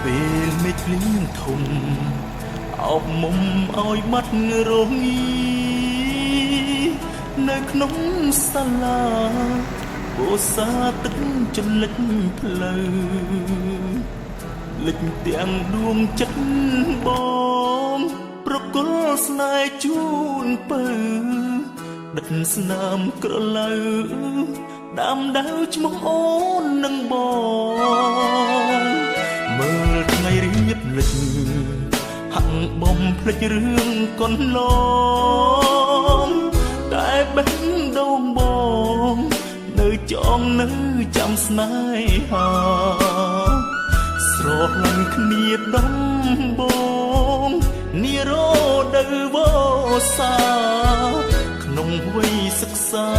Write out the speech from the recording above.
ពេលមេឃភ្លៀងធំអោបមុំឲ្យបាត់រងីនៅក្នុងសាលាពោសាទឹកចលិចផ្លូវលិចទាំងដួងចិត្តបងប្រគល់ស្នេហ៍ជូនពៅដិតស្នាមក្រឡៅដាំដៅឈ្មោះអូននឹងបងមើលថ្ងៃរៀបលិចហាក់បំភ្លេចរឿងកន្លងតែបេះដូងបងនៅចងនៅចាំស្នេហាស្រឡាញ់គ្នាដំបងនារដូវវស្សាក្នុងវ័យសិក្សា